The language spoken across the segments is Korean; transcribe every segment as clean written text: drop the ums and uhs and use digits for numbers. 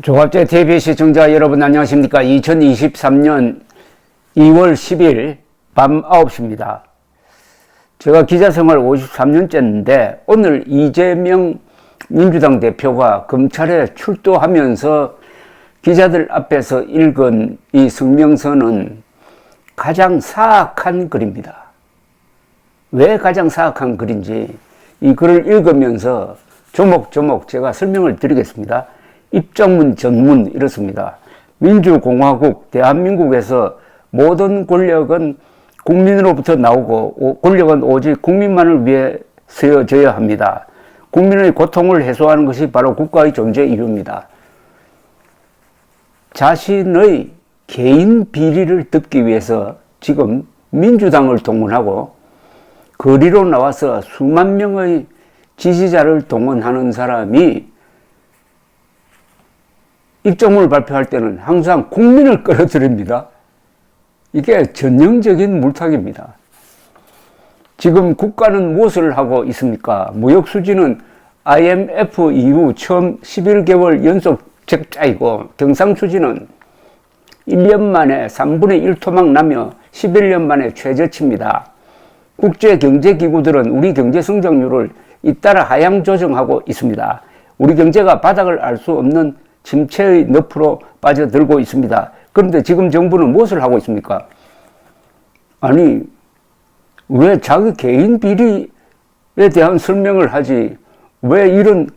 조갑제 TV 시청자 여러분 안녕하십니까. 2023년 2월 10일 밤 9시입니다. 제가 기자생활 53년째인데 오늘 이재명 민주당 대표가 검찰에 출두하면서 기자들 앞에서 읽은 이 성명서는 가장 사악한 글입니다. 왜 가장 사악한 글인지 이 글을 읽으면서 조목조목 제가 설명을 드리겠습니다. 입장문 전문 이렇습니다. 민주공화국 대한민국에서 모든 권력은 국민으로부터 나오고 권력은 오직 국민만을 위해 쓰여져야 합니다. 국민의 고통을 해소하는 것이 바로 국가의 존재 이유입니다. 자신의 개인 비리를 덮기 위해서 지금 민주당을 동원하고 거리로 나와서 수만 명의 지지자를 동원하는 사람이 입장문을 발표할 때는 항상 국민을 끌어들입니다. 이게 전형적인 물타기입니다. 지금 국가는 무엇을 하고 있습니까? 무역 수지는 IMF 이후 처음 11개월 연속 적자이고 경상 수지는 1년 만에 3분의 1 토막 나며 11년 만에 최저치입니다. 국제경제기구들은 우리 경제 성장률을 잇따라 하향 조정하고 있습니다. 우리 경제가 바닥을 알 수 없는 침체의 늪으로 빠져들고 있습니다. 그런데 지금 정부는 무엇을 하고 있습니까? 아니, 왜 자기 개인 비리에 대한 설명을 하지 왜 이런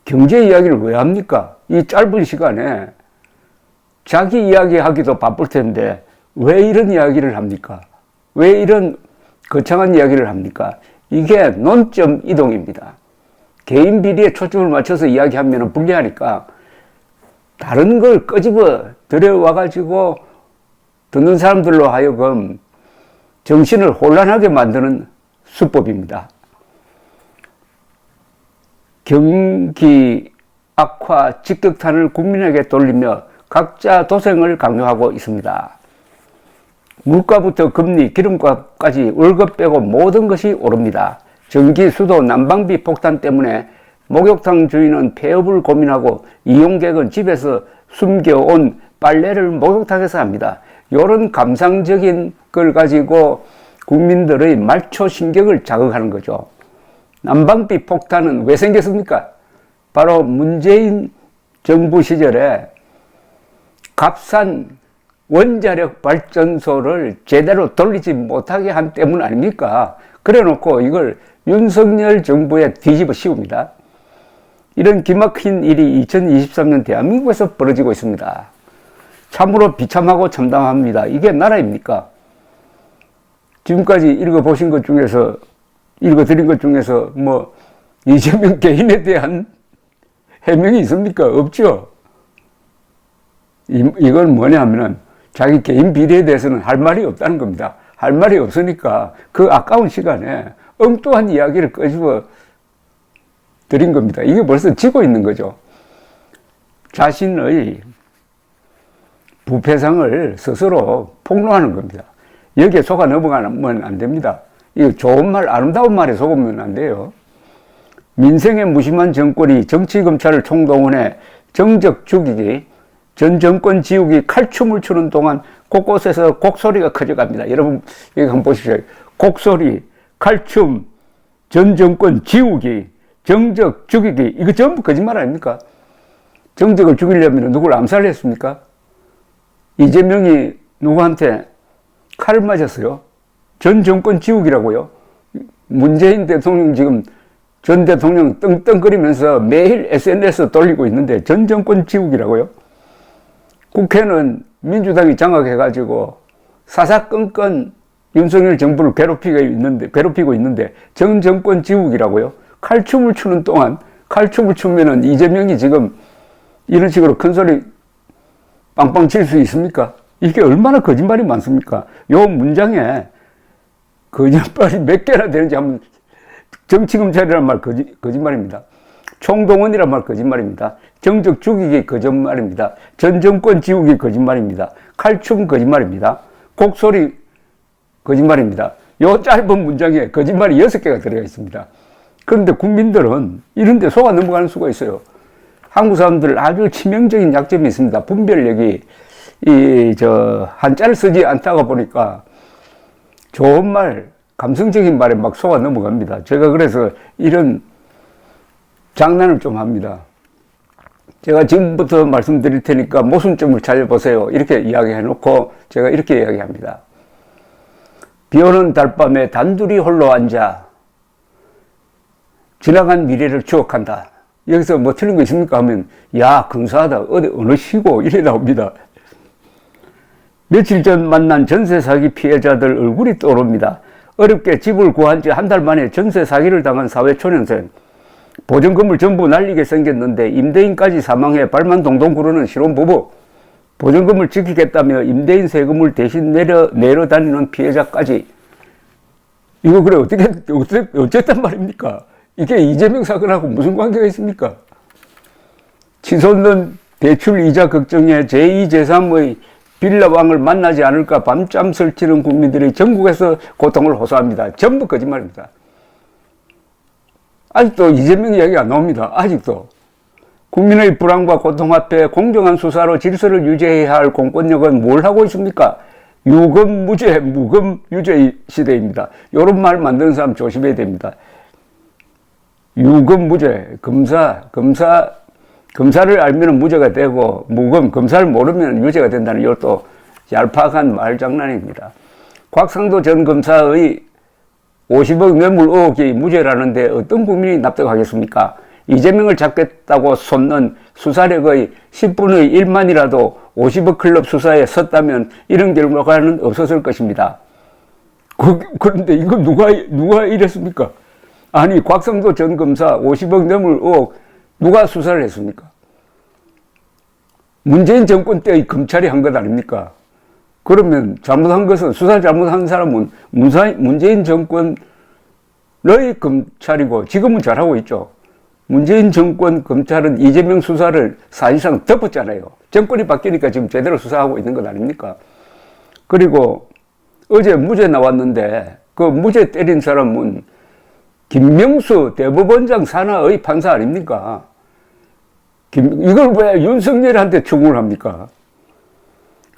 경제 이야기를 왜 합니까? 이 짧은 시간에 자기 이야기하기도 바쁠 텐데 왜 이런 이야기를 합니까? 왜 이런 거창한 이야기를 합니까? 이게 논점 이동입니다. 개인 비리에 초점을 맞춰서 이야기하면 불리하니까 다른 걸 끄집어 들여와가지고 듣는 사람들로 하여금 정신을 혼란하게 만드는 수법입니다. 경기 악화 직격탄을 국민에게 돌리며 각자 도생을 강요하고 있습니다. 물가부터 금리, 기름값까지 월급 빼고 모든 것이 오릅니다. 전기, 수도, 난방비 폭탄 때문에 목욕탕 주인은 폐업을 고민하고 이용객은 집에서 숨겨온 빨래를 목욕탕에서 합니다. 이런 감상적인 걸 가지고 국민들의 말초 신경을 자극하는 거죠. 난방비 폭탄은 왜 생겼습니까? 바로 문재인 정부 시절에 값싼 원자력 발전소를 제대로 돌리지 못하게 한 때문 아닙니까? 그래 놓고 이걸 윤석열 정부에 뒤집어 씌웁니다. 이런 기막힌 일이 2023년 대한민국에서 벌어지고 있습니다. 참으로 비참하고 참담합니다. 이게 나라입니까? 지금까지 읽어보신 것 중에서, 읽어드린 것 중에서 뭐 이재명 개인에 대한 해명이 있습니까? 없죠. 이건 뭐냐 하면은 자기 개인 비리에 대해서는 할 말이 없다는 겁니다. 할 말이 없으니까 그 아까운 시간에 엉뚱한 이야기를 끄집어 드린 겁니다. 이게 벌써 지고 있는 거죠. 자신의 부패상을 스스로 폭로하는 겁니다. 여기에 속아 넘어가면 안 됩니다. 이거 좋은 말, 아름다운 말에 속으면 안 돼요. 민생에 무심한 정권이 정치검찰을 총동원해 정적 죽이기, 전 정권 지우기 칼춤을 추는 동안 곳곳에서 곡소리가 커져갑니다. 여러분 여기 한번 보십시오. 곡소리, 칼춤, 전 정권 지우기, 정적 죽이기, 이거 전부 거짓말 아닙니까? 정적을 죽이려면 누구를 암살했습니까? 이재명이 누구한테 칼을 맞았어요? 전 정권 지우기라고요? 문재인 대통령 지금 전 대통령 떵떵거리면서 매일 SNS 돌리고 있는데 전 정권 지우기라고요? 국회는 민주당이 장악해가지고 사사건건 윤석열 정부를 괴롭히고 있는데 전 정권 지우기라고요? 칼춤을 추는 동안, 칼춤을 추면은 이재명이 지금 이런 식으로 큰 소리 빵빵 칠 수 있습니까? 이게 얼마나 거짓말이 많습니까? 요 문장에 거짓말이 몇 개나 되는지 한번, 정치검찰이란 말 거짓말입니다. 총동원이란 말 거짓말입니다. 정적 죽이기 거짓말입니다. 전 정권 지우기 거짓말입니다. 칼춤 거짓말입니다. 곡소리 거짓말입니다. 요 짧은 문장에 거짓말이 6개가 들어가 있습니다. 그런데 국민들은 이런 데 속아 넘어가는 수가 있어요. 한국 사람들 아주 치명적인 약점이 있습니다. 분별력이 한자를 쓰지 않다가 보니까 좋은 말, 감성적인 말에 막 속아 넘어갑니다. 제가 그래서 이런 장난을 좀 합니다. 제가 지금부터 말씀드릴 테니까 모순점을 잘 보세요. 이렇게 이야기해 놓고 제가 이렇게 이야기합니다. 비 오는 달밤에 단둘이 홀로 앉아 지나간 미래를 추억한다. 여기서 뭐 틀린 거 있습니까? 하면 야 근사하다. 어느 시고 이래 나옵니다. 며칠 전 만난 전세 사기 피해자들 얼굴이 떠오릅니다. 어렵게 집을 구한 지 한 달 만에 전세 사기를 당한 사회초년생. 보증금을 전부 날리게 생겼는데 임대인까지 사망해 발만 동동 구르는 신혼부부. 보증금을 지키겠다며 임대인 세금을 대신 내려다니는 피해자까지. 이거 그래 어쨌단 말입니까? 이게 이재명 사건하고 무슨 관계가 있습니까? 치솟는 대출 이자 걱정에 제2, 제3의 빌라왕을 만나지 않을까 밤잠 설치는 국민들이 전국에서 고통을 호소합니다. 전부 거짓말입니다. 아직도 이재명 이야기가 안 나옵니다. 아직도. 국민의 불안과 고통 앞에 공정한 수사로 질서를 유지해야 할 공권력은 뭘 하고 있습니까? 유검무죄, 무검유죄 시대입니다. 이런 말 만드는 사람 조심해야 됩니다. 유검무죄, 검사를 알면 무죄가 되고, 검사를 모르면 유죄가 된다는 이것도 얄팍한 말장난입니다. 곽상도 전 검사의 50억 뇌물 의혹이 무죄라는데 어떤 국민이 납득하겠습니까? 이재명을 잡겠다고 솟는 수사력의 10분의 1만이라도 50억 클럽 수사에 섰다면 이런 결과는 없었을 것입니다. 그런데 이거 누가 이랬습니까? 아니, 곽상도 전 검사 50억 뇌물 의혹 누가 수사를 했습니까? 문재인 정권 때의 검찰이 한 것 아닙니까? 그러면 잘못한 것은, 수사를 잘못한 사람은 문재인 정권의 검찰이고 지금은 잘하고 있죠. 문재인 정권 검찰은 이재명 수사를 사실상 덮었잖아요. 정권이 바뀌니까 지금 제대로 수사하고 있는 것 아닙니까? 그리고 어제 무죄 나왔는데 그 무죄 때린 사람은 김명수 대법원장 산하의 판사 아닙니까? 이걸 왜 윤석열한테 추궁을 합니까?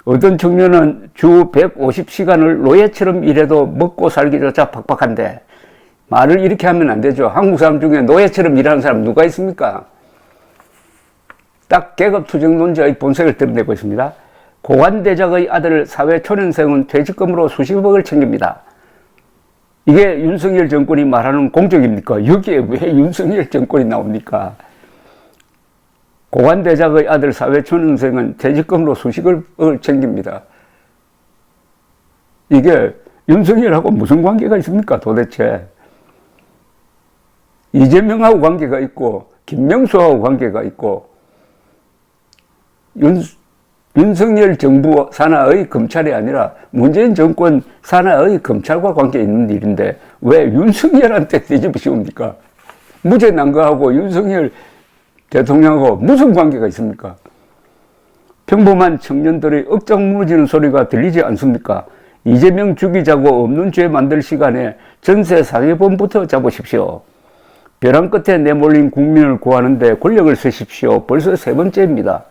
어떤 청년은 주 150시간을 노예처럼 일해도 먹고 살기조차 팍팍한데 말을 이렇게 하면 안 되죠. 한국 사람 중에 노예처럼 일하는 사람 누가 있습니까? 딱 계급투쟁론자의 본색을 드러내고 있습니다. 고관대작의 아들 사회초년생은 퇴직금으로 수십억을 챙깁니다. 이게 윤석열 정권이 말하는 공적입니까? 여기에 왜 윤석열 정권이 나옵니까? 고관대작의 아들 사회초년생은 퇴직금으로 수십억을 챙깁니다. 이게 윤석열하고 무슨 관계가 있습니까? 도대체. 이재명하고 관계가 있고 김명수하고 관계가 있고 윤석열 정부 산하의 검찰이 아니라 문재인 정권 산하의 검찰과 관계 있는 일인데 왜 윤석열한테 뒤집어 씌웁니까? 무죄 난 거하고 윤석열 대통령하고 무슨 관계가 있습니까? 평범한 청년들의 억장 무너지는 소리가 들리지 않습니까? 이재명 죽이자고 없는 죄 만들 시간에 전세 사기범부터 잡으십시오. 벼랑 끝에 내몰린 국민을 구하는데 권력을 쓰십시오. 벌써 세 번째입니다.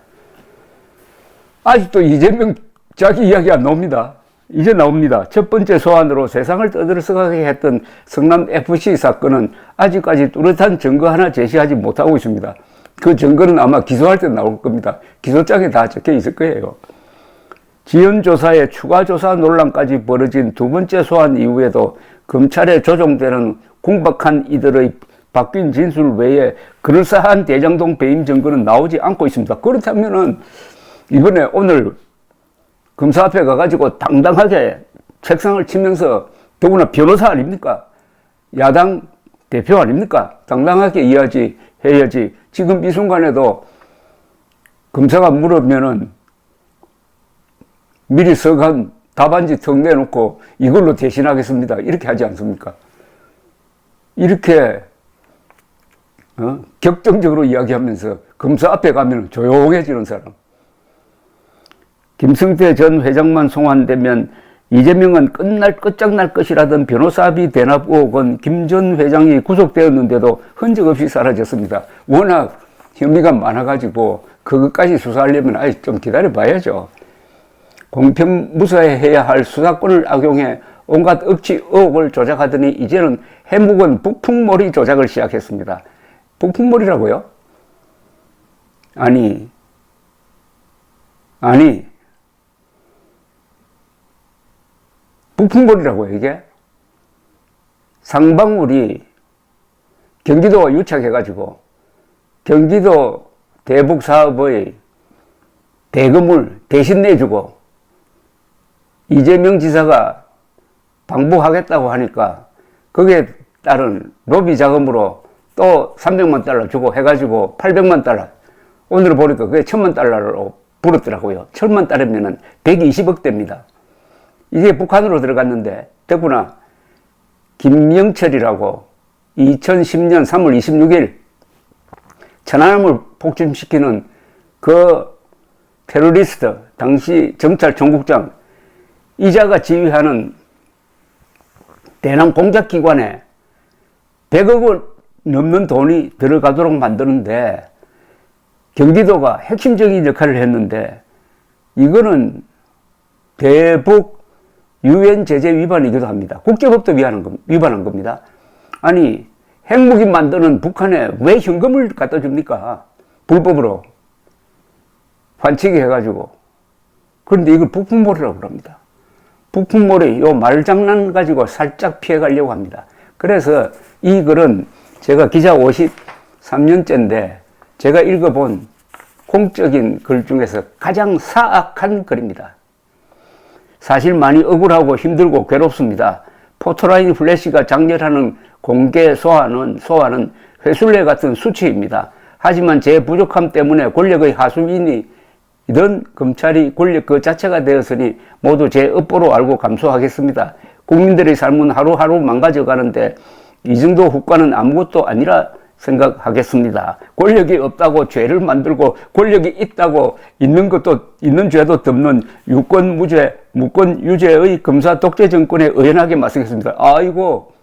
아직도 이재명 자기 이야기 안 나옵니다. 이제 나옵니다. 첫 번째 소환으로 세상을 떠들썩하게 했던 성남FC 사건은 아직까지 뚜렷한 증거 하나 제시하지 못하고 있습니다. 그 증거는 아마 기소할 때 나올 겁니다. 기소장에 다 적혀 있을 거예요. 지연조사에 추가 조사 논란까지 벌어진 두 번째 소환 이후에도 검찰에 조종되는 궁박한 이들의 바뀐 진술 외에 그럴싸한 대장동 배임 증거는 나오지 않고 있습니다. 그렇다면은 이번에 오늘 검사 앞에 가가지고 당당하게 책상을 치면서 더구나 변호사 아닙니까? 야당 대표 아닙니까? 당당하게 해야지. 지금 이 순간에도 검사가 물으면은 미리 써간 답안지 턱 내놓고 이걸로 대신하겠습니다. 이렇게 하지 않습니까? 이렇게 격정적으로 이야기하면서 검사 앞에 가면 조용해지는 사람. 김성태 전 회장만 송환되면 이재명은 끝장날 것이라던 변호사비 대납 의혹은 김 전 회장이 구속되었는데도 흔적 없이 사라졌습니다. 워낙 혐의가 많아가지고 그것까지 수사하려면 아직 좀 기다려봐야죠. 공평무사해야 할 수사권을 악용해 온갖 억지 의혹을 조작하더니 이제는 해묵은 북풍몰이 조작을 시작했습니다. 북풍몰이라고요? 아니 북풍몰이라고요 이게? 상방울이 경기도가 유착해가지고 경기도 대북 사업의 대금을 대신 내주고 이재명 지사가 방북하겠다고 하니까 거기에 따른 로비 자금으로 또 300만 달러 주고 해가지고 800만 달러. 오늘 보니까 그게 1000만 달러로 불었더라고요. 1000만 달러면은 120억 대입니다. 이게 북한으로 들어갔는데 더구나 김영철이라고 2010년 3월 26일 천안함을 폭침시키는 그 테러리스트 당시 경찰총국장 이자가 지휘하는 대남 공작기관에 100억을 넘는 돈이 들어가도록 만드는데 경기도가 핵심적인 역할을 했는데 이거는 대북 유엔 제재 위반이기도 합니다. 국제법도 위반한 겁니다. 아니 핵무기 만드는 북한에 왜 현금을 갖다 줍니까? 불법으로 환치기 해가지고. 그런데 이걸 북풍몰이라고 합니다. 북풍몰이 요 말장난 가지고 살짝 피해가려고 합니다. 그래서 이 글은 제가 기자 53년째인데 제가 읽어본 공적인 글 중에서 가장 사악한 글입니다. 사실 많이 억울하고 힘들고 괴롭습니다. 포토라인 플래시가 장렬하는 공개 소환은 회술래 같은 수치입니다. 하지만 제 부족함 때문에 권력의 하수인이던 검찰이 권력 그 자체가 되었으니 모두 제 업보로 알고 감수하겠습니다. 국민들의 삶은 하루하루 망가져가는데 이 정도 후과는 아무것도 아니라 생각하겠습니다. 권력이 없다고 죄를 만들고 권력이 있다고 있는 죄도 덮는 유권무죄, 무권유죄의 검사 독재 정권에 의연하게 맞서겠습니다. 아이고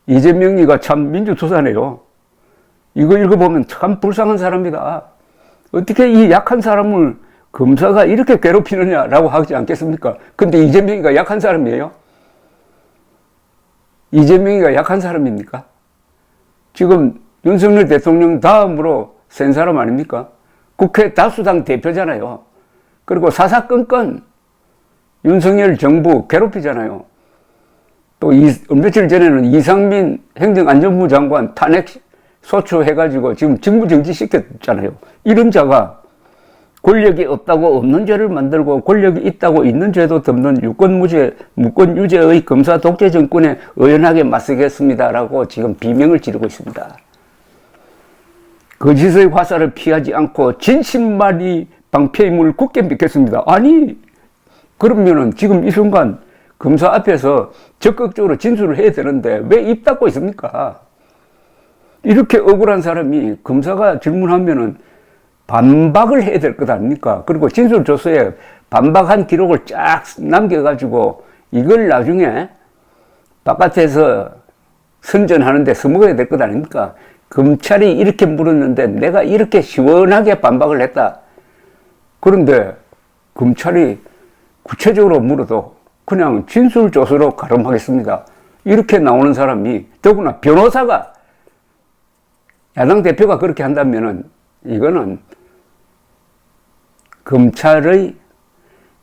이재명이가 참 민주투사네요. 이거 읽어보면 참 불쌍한 사람이다. 어떻게 이 약한 사람을 검사가 이렇게 괴롭히느냐라고 하지 않겠습니까? 근데 이재명이가 약한 사람이에요? 이재명이가 약한 사람입니까? 지금 윤석열 대통령 다음으로 센 사람 아닙니까? 국회 다수당 대표잖아요. 그리고 사사건건 윤석열 정부 괴롭히잖아요. 또 며칠 전에는 이상민 행정안전부 장관 탄핵 소추해가지고 지금 직무정지 시켰잖아요. 이런 자가 권력이 없다고 없는 죄를 만들고 권력이 있다고 있는 죄도 덮는 무권유죄의 검사 독재 정권에 의연하게 맞서겠습니다라고 지금 비명을 지르고 있습니다. 거짓의 화살을 피하지 않고 진심만이 방패임을 굳게 믿겠습니다. 아니 그러면은 지금 이 순간 검사 앞에서 적극적으로 진술을 해야 되는데 왜 입 닫고 있습니까? 이렇게 억울한 사람이 검사가 질문하면은 반박을 해야 될 것 아닙니까? 그리고 진술조서에 반박한 기록을 쫙 남겨가지고 이걸 나중에 바깥에서 선전하는데 써먹어야 될 것 아닙니까? 검찰이 이렇게 물었는데 내가 이렇게 시원하게 반박을 했다. 그런데 검찰이 구체적으로 물어도 그냥 진술조서로 가름하겠습니다. 이렇게 나오는 사람이 더구나 변호사가 야당 대표가 그렇게 한다면은 이거는 검찰의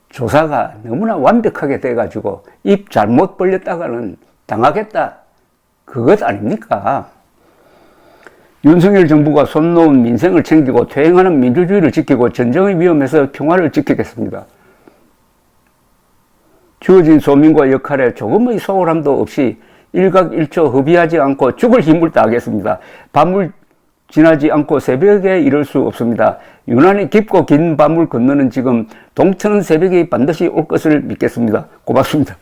조사가 너무나 완벽하게 돼가지고 입 잘못 벌렸다가는 당하겠다. 그것 아닙니까? 윤석열 정부가 손 놓은 민생을 챙기고 퇴행하는 민주주의를 지키고 전쟁의 위험에서 평화를 지키겠습니다. 주어진 소민과 역할에 조금의 소홀함도 없이 일각일초 허비하지 않고 죽을 힘을 다하겠습니다. 밤을 지나지 않고 새벽에 이를 수 없습니다. 유난히 깊고 긴 밤을 건너는 지금 동트는 새벽이 반드시 올 것을 믿겠습니다. 고맙습니다.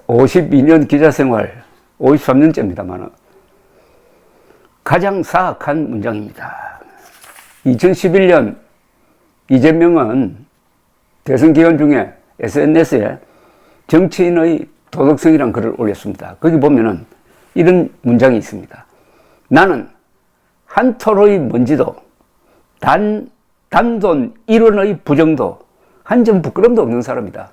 52년 기자생활 53년째입니다만 가장 사악한 문장입니다. 2011년 이재명은 대선 기간 중에 SNS에 정치인의 도덕성이라는 글을 올렸습니다. 거기 보면은 이런 문장이 있습니다. 나는 한 톨의 먼지도, 단돈 1원의 부정도, 한 점 부끄럼도 없는 사람이다.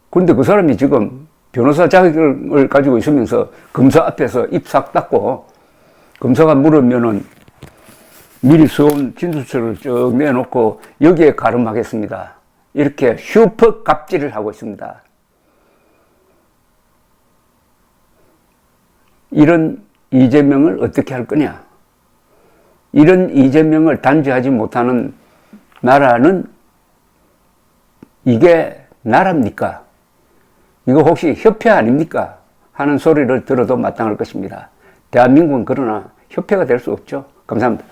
그런데 그 사람이 지금 변호사 자격을 가지고 있으면서 검사 앞에서 입 싹 닫고, 검사가 물으면은 미리 써온 진술서를 쭉 내놓고 여기에 가름하겠습니다. 이렇게 슈퍼 갑질을 하고 있습니다. 이런 이재명을 어떻게 할 거냐? 이런 이재명을 단죄하지 못하는 나라는 이게 나라입니까? 이거 혹시 협회 아닙니까? 하는 소리를 들어도 마땅할 것입니다. 대한민국은 그러나 협회가 될 수 없죠. 감사합니다.